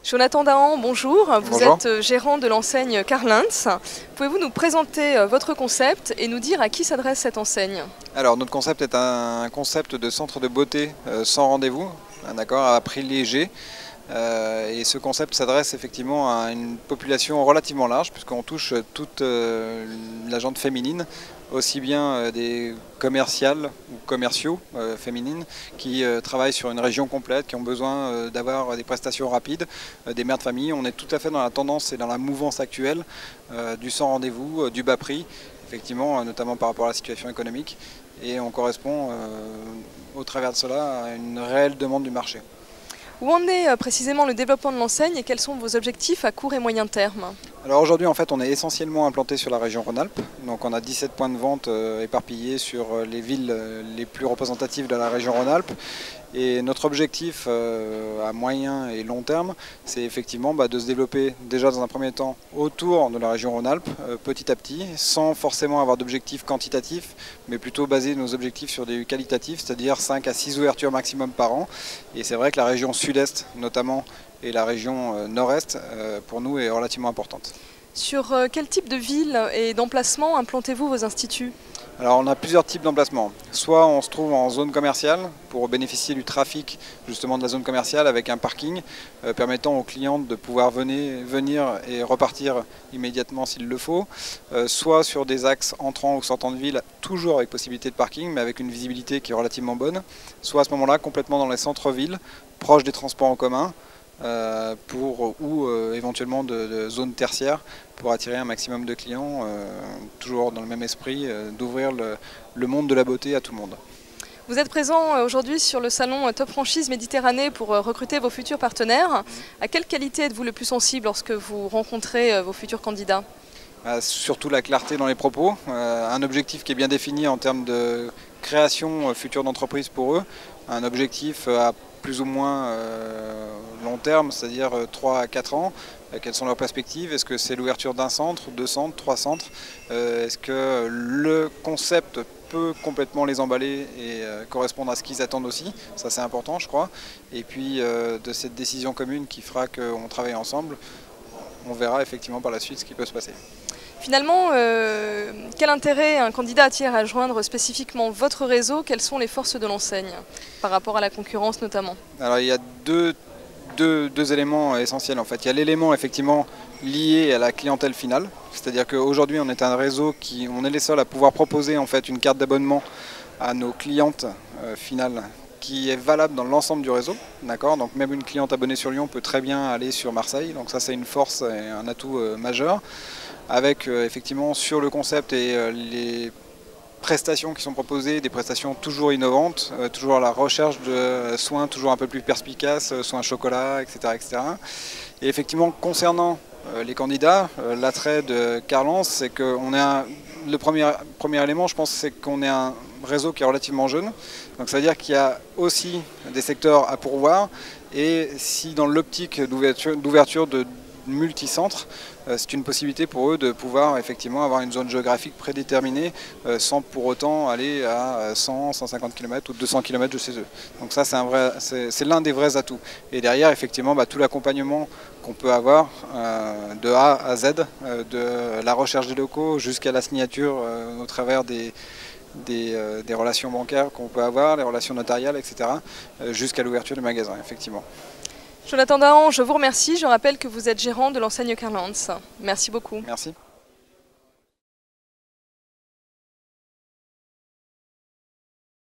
Jonathan Dahan, bonjour. Vous Bonjour. êtes gérant de l'enseigne Karl Heinz. Pouvez-vous nous présenter votre concept et nous dire à qui s'adresse cette enseigne? Alors notre concept est un concept de centre de beauté sans rendez-vous, d'accord, à prix léger. Et ce concept s'adresse effectivement à une population relativement large puisqu'on touche toute la gente féminine, aussi bien des commerciales ou commerciaux féminines qui travaillent sur une région complète, qui ont besoin d'avoir des prestations rapides, des mères de famille. On est tout à fait dans la tendance et dans la mouvance actuelle du sans rendez-vous, du bas prix, effectivement, notamment par rapport à la situation économique. Et on correspond au travers de cela à une réelle demande du marché. Où en est précisément le développement de l'enseigne et quels sont vos objectifs à court et moyen terme? Alors aujourd'hui en fait on est essentiellement implanté sur la région Rhône-Alpes, donc on a 17 points de vente éparpillés sur les villes les plus représentatives de la région Rhône-Alpes. Et notre objectif à moyen et long terme, c'est effectivement de se développer déjà dans un premier temps autour de la région Rhône-Alpes, petit à petit, sans forcément avoir d'objectifs quantitatifs, mais plutôt baser nos objectifs sur des qualitatifs, c'est-à-dire 5 à 6 ouvertures maximum par an. Et c'est vrai que la région sud-est notamment et la région nord-est pour nous est relativement importante. Sur quel type de ville et d'emplacement implantez-vous vos instituts? Alors on a plusieurs types d'emplacements. Soit on se trouve en zone commerciale pour bénéficier du trafic justement de la zone commerciale avec un parking permettant aux clients de pouvoir venir et repartir immédiatement s'il le faut. Soit sur des axes entrants ou sortant de ville, toujours avec possibilité de parking mais avec une visibilité qui est relativement bonne. Soit à ce moment-là complètement dans les centres-villes, proches des transports en commun. Ou éventuellement de zones tertiaires pour attirer un maximum de clients, toujours dans le même esprit d'ouvrir le monde de la beauté à tout le monde. Vous êtes présent aujourd'hui sur le salon Top Franchise Méditerranée pour recruter vos futurs partenaires. À quelle qualité êtes-vous le plus sensible lorsque vous rencontrez vos futurs candidats? Surtout la clarté dans les propos, un objectif qui est bien défini en termes de création future d'entreprise pour eux, un objectif à plus ou moins long terme, c'est-à-dire 3 à 4 ans. Quelles sont leurs perspectives? Est-ce que c'est l'ouverture d'un centre, 2 centres, 3 centres? Est-ce que le concept peut complètement les emballer et correspondre à ce qu'ils attendent aussi? Ça c'est important je crois. Et puis de cette décision commune qui fera qu'on travaille ensemble, on verra effectivement par la suite ce qui peut se passer. Finalement, quel intérêt un candidat a-t-il à joindre spécifiquement votre réseau? Quelles sont les forces de l'enseigne par rapport à la concurrence notamment? Alors il y a deux éléments essentiels en fait. Il y a l'élément effectivement lié à la clientèle finale, c'est-à-dire qu'aujourd'hui on est un réseau on est les seuls à pouvoir proposer en fait une carte d'abonnement à nos clientes finales qui est valable dans l'ensemble du réseau, d'accord. Donc même une cliente abonnée sur Lyon peut très bien aller sur Marseille, donc ça c'est une force et un atout majeur. Avec effectivement sur le concept et les prestations qui sont proposées, des prestations toujours innovantes, toujours à la recherche de soins toujours un peu plus perspicaces, soins chocolat, etc., etc. Et effectivement concernant les candidats, l'attrait de Karl Heinz, c'est qu'on est le premier élément, je pense, c'est qu'on est un réseau qui est relativement jeune. Donc ça veut dire qu'il y a aussi des secteurs à pourvoir. Et si dans l'optique d'ouverture de multicentres, c'est une possibilité pour eux de pouvoir effectivement avoir une zone géographique prédéterminée sans pour autant aller à 100, 150 km ou 200 km de chez eux. Donc ça c'est l'un des vrais atouts. Et derrière effectivement tout l'accompagnement qu'on peut avoir de A à Z, de la recherche des locaux jusqu'à la signature au travers des relations bancaires qu'on peut avoir, les relations notariales, etc., jusqu'à l'ouverture du magasin, effectivement. Jonathan Dahan, je vous remercie. Je rappelle que vous êtes gérant de l'enseigne Karl Heinz. Merci beaucoup. Merci.